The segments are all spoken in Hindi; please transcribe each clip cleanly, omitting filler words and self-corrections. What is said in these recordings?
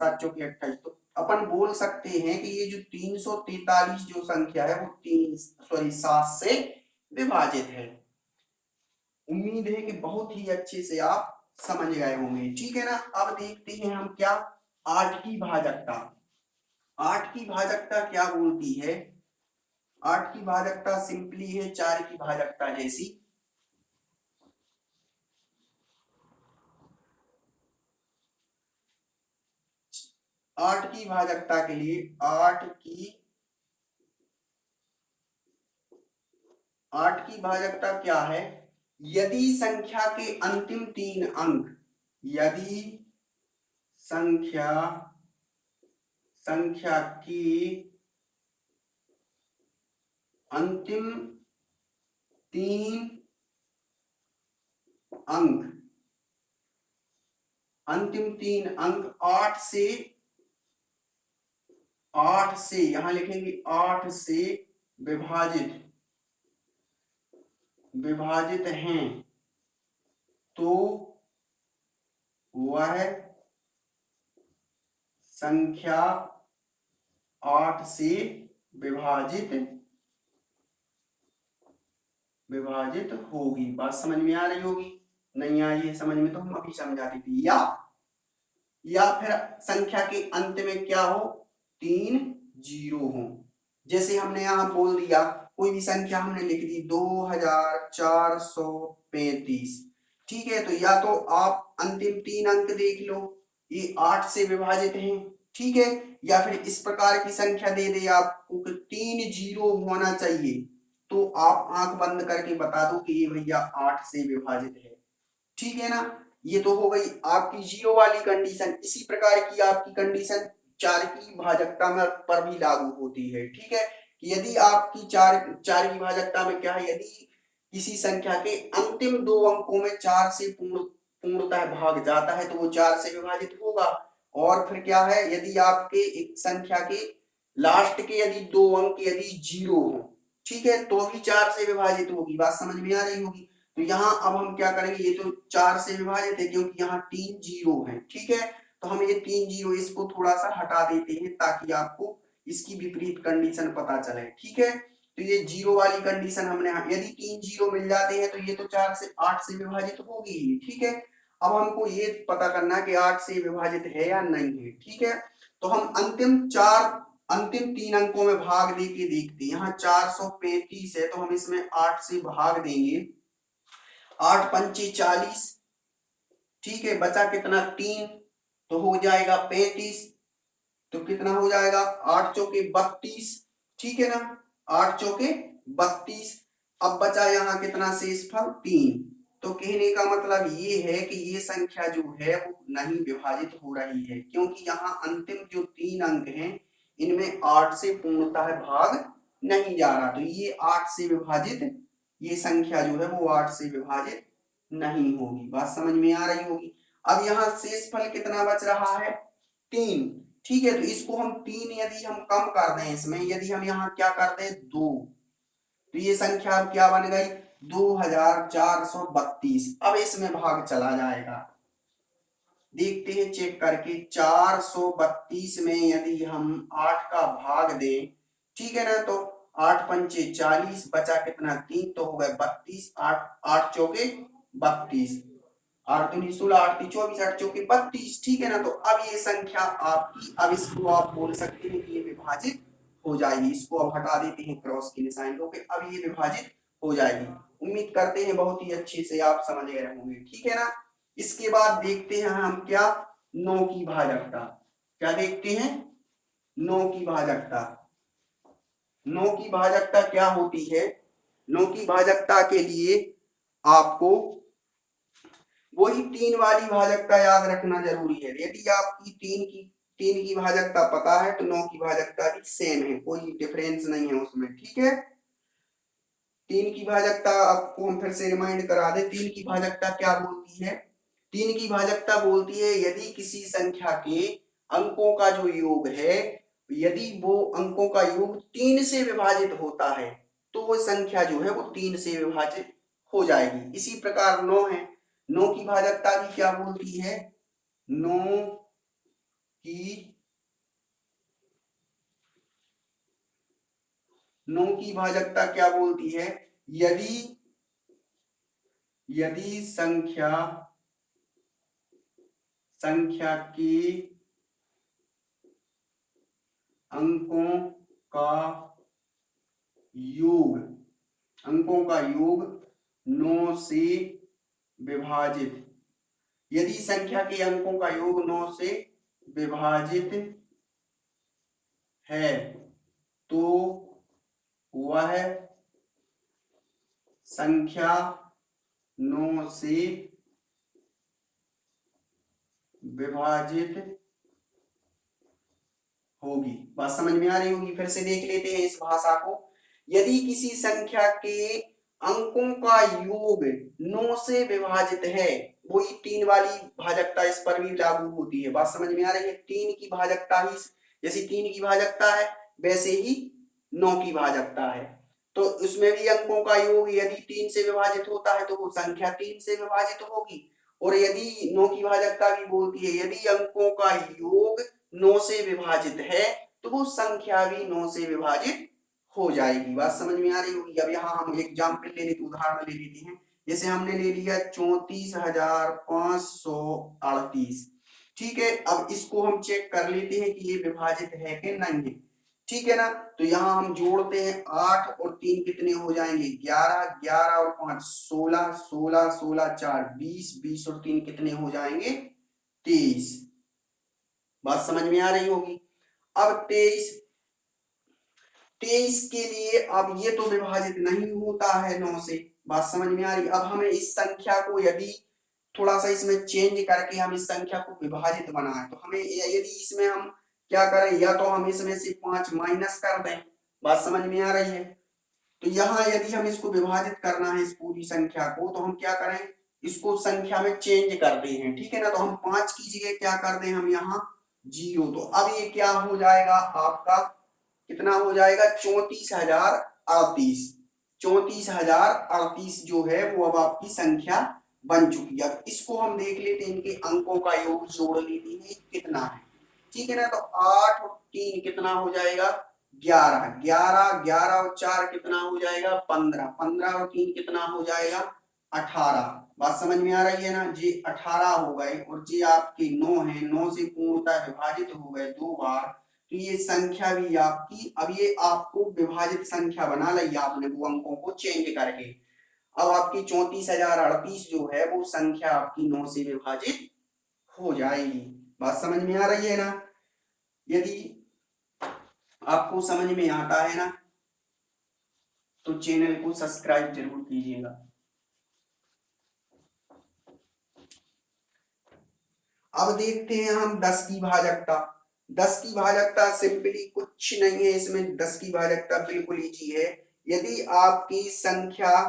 7 चौके 28, तो अपन बोल सकते हैं कि ये जो 343 जो संख्या है वो 7 से विभाजित है। उम्मीद है कि बहुत ही अच्छे से आप समझ गए होंगे, ठीक है ना। अब देखते हैं हम क्या 8 की भाजकता। 8 की भाजकता क्या बोलती है? 8 की भाजकता सिंपली है 4 की भाजकता जैसी। 8 की भाजकता के लिए 8 की भाजकता क्या है? यदि संख्या के अंतिम 3 अंक, यदि संख्या संख्या की अंतिम 3 अंक, अंतिम 3 अंक 8 से यहां लिखेंगे 8 से विभाजित विभाजित हैं, तो वह संख्या 8 से विभाजित विभाजित होगी। बात समझ में आ रही होगी, नहीं आई है समझ में तो हम अभी समझा देते। या फिर संख्या के अंत में क्या हो? 3 जीरो हो। जैसे हमने यहां बोल दिया, कोई भी संख्या हमने लिख दी 2435, ठीक है, तो या तो आप अंतिम 3 अंक देख लो, ये 8 से विभाजित हैं, ठीक है, या फिर इस प्रकार की संख्या दे दे आपको कि 3 जीरो होना चाहिए, तो आप आंख बंद करके बता दो कि ये भैया 8 से विभाजित है, ठीक है ना। ये तो हो गई आपकी जीरो वाली कंडीशन। इसी प्रकार की आपकी कंडीशन 4 की भाजकता में पर भी लागू होती है, ठीक है, कि यदि आपकी 4 की भाजकता में क्या है, यदि किसी संख्या के अंतिम 2 अंकों में 4 से पूर्णतः भाग जाता है तो वो 4 से विभाजित होगा। और फिर क्या है, यदि आपके एक संख्या के लास्ट के यदि 2 अंक यदि जीरो हो, ठीक है, तो भी 4 से विभाजित होगी। बात समझ में आ रही होगी। तो यहाँ अब हम क्या करेंगे, ये तो 4 से विभाजित है क्योंकि यहाँ 3 जीरो है, ठीक है, तो हम ये 3 जीरो इसको थोड़ा सा हटा देते हैं ताकि आपको इसकी विपरीत कंडीशन पता चले, ठीक है। तो ये जीरो वाली कंडीशन हमने, यदि 3 जीरो मिल जाते हैं तो ये तो 4 से 8 से विभाजित होगी ही, ठीक है। अब हमको ये पता करना कि 8 से विभाजित है या नहीं है, ठीक है। तो हम अंतिम 3 अंकों में भाग दे के देखते हैं। यहाँ 435 है तो हम इसमें 8 से भाग देंगे, 8 पंचे 40, ठीक है, बचा कितना 3, तो हो जाएगा 35, तो कितना हो जाएगा 8 चौके 32, ठीक है ना, 8 चौके 32। अब बचा यहाँ कितना शेषफल 3, तो कहने का मतलब ये है कि ये संख्या जो है वो नहीं विभाजित हो रही है क्योंकि यहाँ अंतिम जो 3 अंक हैं इनमें 8 से पूर्णतः भाग नहीं जा रहा, तो ये 8 से विभाजित, ये संख्या जो है वो 8 से विभाजित नहीं होगी। बात समझ में आ रही होगी। अब यहाँ शेषफल कितना बच रहा है 3, ठीक है, तो इसको हम 3 यदि हम कम कर दें, इसमें यदि हम यहाँ क्या कर दें 2, तो ये संख्या अब क्या बन गई 2432। अब इसमें भाग चला जाएगा, देखते हैं चेक करके, 432 में यदि हम 8 का भाग दें, ठीक है ना, तो 8 पंचे 40, बचा कितना 3, तो हो गए 32, 8 चौके 32, 8 दूनी 16, 8 तीन 24, 8 चौके 32, ठीक है ना। तो अब ये संख्या आपकी, अब इसको आप बोल सकते हैं कि ये विभाजित हो जाएगी। इसको अब हटा देते हैं क्रॉस की निशानी को, अब ये विभाजित हो जाएगी। उम्मीद करते हैं बहुत ही अच्छे से आप समझ गए होंगे, ठीक है ना। इसके बाद देखते हैं हम क्या 9 की भाजकता। क्या देखते हैं 9 की भाजकता। 9 की भाजकता क्या होती है? 9 की भाजकता के लिए आपको वही 3 वाली भाजकता याद रखना जरूरी है। यदि आपकी 3 की भाजकता पता है तो 9 की भाजकता भी सेम है, कोई डिफरेंस नहीं है उसमें, ठीक है। 3 की भाजकता आपको हम फिर से रिमाइंड करा दे, 3 की भाजकता क्या बोलती है? 3 की भाजकता बोलती है यदि किसी संख्या के अंकों का जो योग है, यदि वो अंकों का योग 3 से विभाजित होता है तो वो संख्या जो है वो 3 से विभाजित हो जाएगी। इसी प्रकार 9 है, 9 की भाजकता भी क्या बोलती है? 9 की 9 की भाजकता क्या बोलती है? यदि यदि संख्या के अंकों का योग 9 से विभाजित, यदि संख्या के अंकों का योग 9 से विभाजित है तो वह संख्या 9 से विभाजित होगी। बात समझ में आ रही होगी। फिर से देख लेते हैं इस भाषा को। यदि किसी संख्या के अंकों का योग 9 से विभाजित है, वही 3 वाली भाजकता इस पर भी लागू होती है। बात समझ में आ रही है। 3 की भाजकता ही, जैसे 3 की भाजकता है वैसे ही 9 की भाजकता है। तो उसमें भी अंकों का योग यदि 3 से विभाजित होता है तो वो संख्या 3 से विभाजित होगी। और यदि 9 की भाजकता भी बोलती है यदि अंकों का योग 9 से विभाजित है तो वो संख्या भी 9 से विभाजित हो जाएगी। बात समझ में आ रही होगी। अब यहाँ हम एग्जाम्पल ले लेते, उदाहरण ले लेते हैं। जैसे हमने ले लिया 34,538। ठीक है, अब इसको हम चेक कर लेते हैं कि ये विभाजित है कि नहीं है। ठीक है ना, तो यहाँ हम जोड़ते हैं 8 और 3 कितने हो जाएंगे 11, 11 और 5 16, 16, 16 4 20, 20 और 3 कितने हो जाएंगे 23। बात समझ में आ रही होगी। अब 23 के लिए अब ये तो विभाजित नहीं होता है 9 से। बात समझ में आ रही। अब हमें इस संख्या को यदि थोड़ा सा इसमें चेंज करके हम इस संख्या को विभाजित बनाएं तो हमें यदि इसमें हम क्या करें, या तो हम इसमें से 5 माइनस कर दें। बात समझ में आ रही है। तो यहाँ यदि हम इसको विभाजित करना है इस पूरी संख्या को तो हम क्या करें, इसको संख्या में चेंज करते हैं। ठीक है ना, तो हम 5 की जगह क्या कर दें हम यहाँ 0। तो अब ये क्या हो जाएगा आपका, कितना हो जाएगा 34,038। 34,038 जो है वो अब आपकी संख्या बन चुकी है। अब इसको हम देख लेते हैं, इनके अंकों का योग जोड़ लेते हैं कितना है। ठीक है ना, तो 8 और 3 कितना हो जाएगा 11, 11, 11 और 4 कितना हो जाएगा 15, 15 और 3 कितना हो जाएगा 18। बात समझ में आ रही है ना जी। 18 हो गए और जी आपके 9 है, 9 से पूर्णतः विभाजित हो गए 2 बार। तो ये संख्या भी आपकी, अब ये आपको विभाजित संख्या बना ली आपने वो अंकों को चेंज करके। अब आपकी 34,038 जो है वो संख्या आपकी 9 से विभाजित हो जाएगी। बात समझ में आ रही है ना। यदि आपको समझ में आता है ना तो चैनल को सब्सक्राइब जरूर कीजिएगा। अब देखते हैं हम 10 की भाजकता। 10 की भाजकता सिंपली कुछ नहीं है, इसमें 10 की भाजकता बिल्कुल इजी है। यदि आपकी संख्या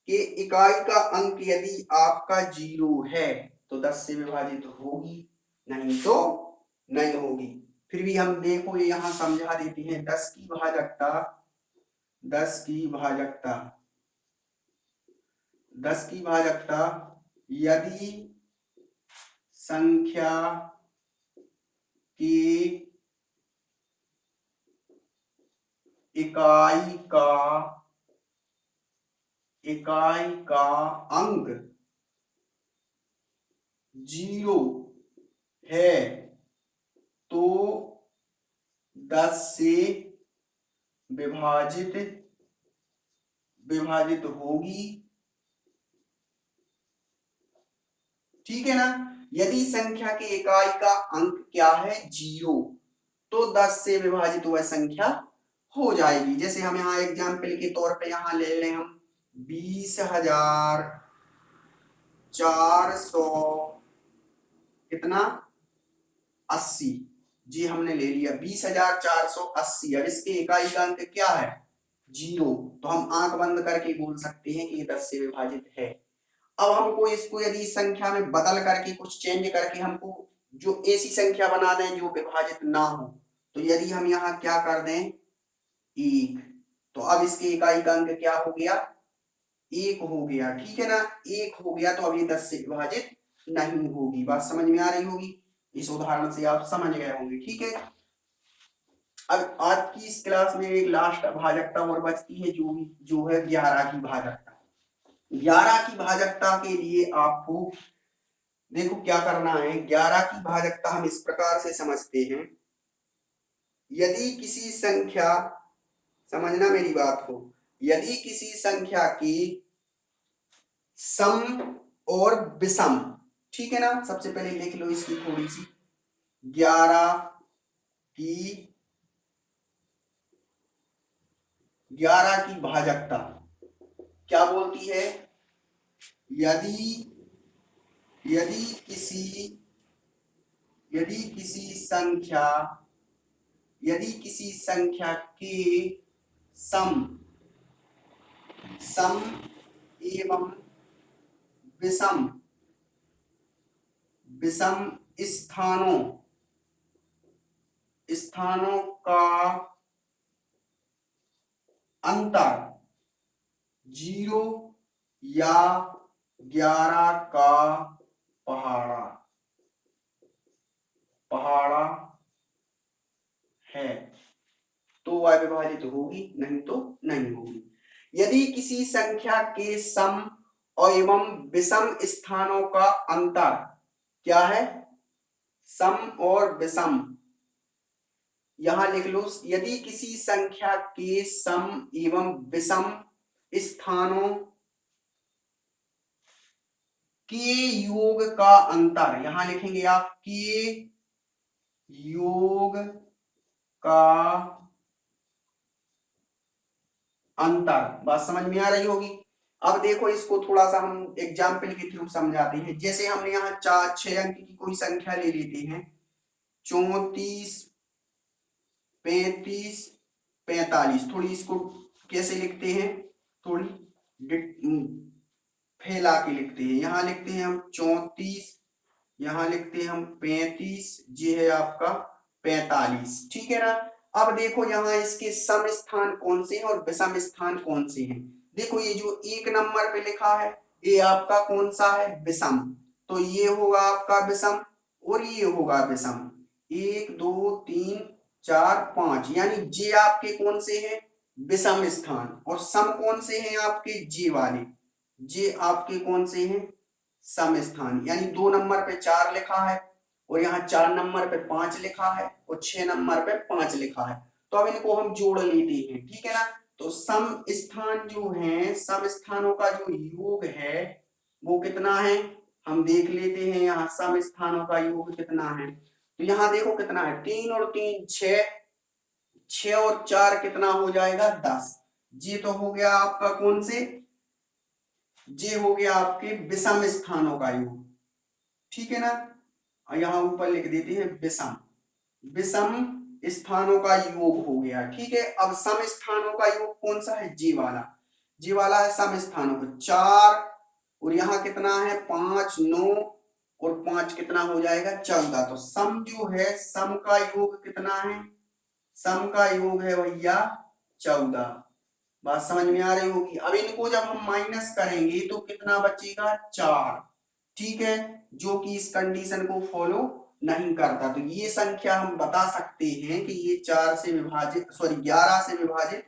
के इकाई का अंक यदि आपका 0 है तो 10 से विभाजित होगी, नहीं तो नहीं होगी। फिर भी हम देखो ये यहाँ समझा देते हैं। 10 की भाजकता 10 की भाजकता 10 की भाजकता यदि संख्या की इकाई का अंक 0 है तो 10 से विभाजित होगी। ठीक है ना, यदि संख्या की इकाई का अंक क्या है 0 तो 10 से विभाजित वह संख्या हो जाएगी। जैसे हम यहाँ एग्जाम्पल के तौर पे यहाँ ले लें हम 20,400 कितना 80। जी हमने ले लिया 20,480। अब इसके इकाई का अंक क्या है 0, तो हम आंख बंद करके बोल सकते हैं कि ये 10 से विभाजित है। अब हमको इसको यदि संख्या में बदल करके कुछ चेंज करके हमको जो ऐसी संख्या बना दें जो विभाजित ना हो, तो यदि हम यहाँ क्या कर दें 1, तो अब इसके इकाई का अंक क्या हो गया 1 हो गया। ठीक है ना, 1 हो गया तो अब ये 10 से विभाजित नहीं होगी। बात समझ में आ रही होगी। इस उदाहरण से आप समझ गए होंगे। ठीक है, अब आज की इस क्लास में एक लास्ट भाजकता और बचती है, जो है 11 की भाजकता। 11 की भाजकता के लिए आपको देखो क्या करना है। 11 की भाजकता हम इस प्रकार से समझते हैं, यदि किसी संख्या, समझना मेरी बात को, यदि किसी संख्या की सम और विषम, ठीक है ना, सबसे पहले लिख लो इसकी थोड़ी सी, 11 की भाजकता क्या बोलती है, यदि यदि किसी संख्या के सम एवं विषम स्थानों का अंतर 0 या 11 का पहाड़ा है तो वह विभाजित होगी, नहीं तो नहीं होगी। यदि किसी संख्या के सम एवं विषम स्थानों का अंतर क्या है, सम और विषम, यहां लिख लो, यदि किसी संख्या के सम एवं विषम स्थानों के योग का अंतर, यहां लिखेंगे आप के योग का अंतर। बात समझ में आ रही होगी। अब देखो इसको थोड़ा सा हम एग्जाम्पल के थ्रू समझाते हैं। जैसे हमने यहाँ 4-6 अंक की कोई संख्या ले लेते हैं, 34, 35, 45। थोड़ी इसको कैसे लिखते हैं, थोड़ी फैला के लिखते हैं। यहाँ लिखते हैं हम 34, यहाँ लिखते हैं हम 35, ये है आपका 45, ठीक है ना। अब देखो यहाँ इसके सम स्थान कौन से हैं और विषम स्थान कौन से हैं। देखो ये जो 1 नंबर पे लिखा है ये आपका कौन सा है, विषम, तो ये होगा आपका विषम और ये होगा विषम। 1 2 3 4 5, यानी जे आपके कौन से हैं, विषम स्थान, और सम कौन से हैं आपके, जे वाले, जे आपके कौन से हैं, सम स्थान। यानी 2 नंबर पे 4 लिखा है और यहाँ 4 नंबर पे 5 लिखा है और 6 नंबर पे 5 लिखा है, तो अब इनको हम जोड़ लेते हैं, ठीक है ना। तो सम स्थान जो है, सम स्थानों का जो योग है वो कितना है, हम देख लेते हैं। यहाँ सम स्थानों का योग कितना है, तो यहाँ देखो कितना है, 3 और 3 6, 6 और 4 कितना हो जाएगा, 10। ये तो हो गया आपका कौन से, ये हो गया आपके विषम स्थानों का योग, ठीक है ना। यहाँ ऊपर लिख देते हैं विषम स्थानों का योग हो गया, ठीक है। अब सम स्थानों का योग कौन सा है, जी वाला है सम स्थानों को, 4 और यहाँ कितना है 5, 9 और 5 कितना हो जाएगा, 14। तो सम जो है, सम का योग कितना है, सम का योग है भैया 14। बात समझ में आ रही होगी। अब इनको जब हम माइनस करेंगे तो कितना बचेगा, 4, ठीक है, जो कि इस कंडीशन को फॉलो नहीं करता। तो ये संख्या हम बता सकते हैं कि ये 4 से विभाजित, सॉरी 11 से विभाजित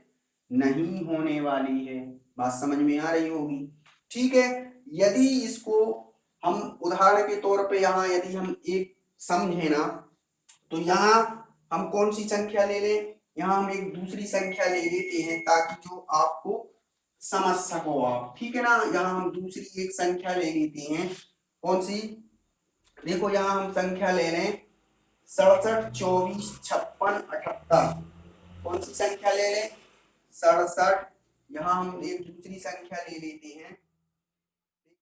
नहीं होने वाली है। बात समझ में आ रही होगी, ठीक है। यदि इसको हम उदाहरण के तौर पे यहाँ यदि हम एक समझे ना, तो यहाँ हम कौन सी संख्या ले लें, यहाँ हम एक दूसरी संख्या ले लेते हैं ताकि जो आपको समझ सको आप, ठीक है ना। यहाँ हम दूसरी एक संख्या ले लेते हैं, कौन सी, देखो यहाँ हम संख्या ले लें 67, 24, 56, 78। कौन सी संख्या ले लें, 67। यहाँ हम एक दूसरी संख्या ले लेते हैं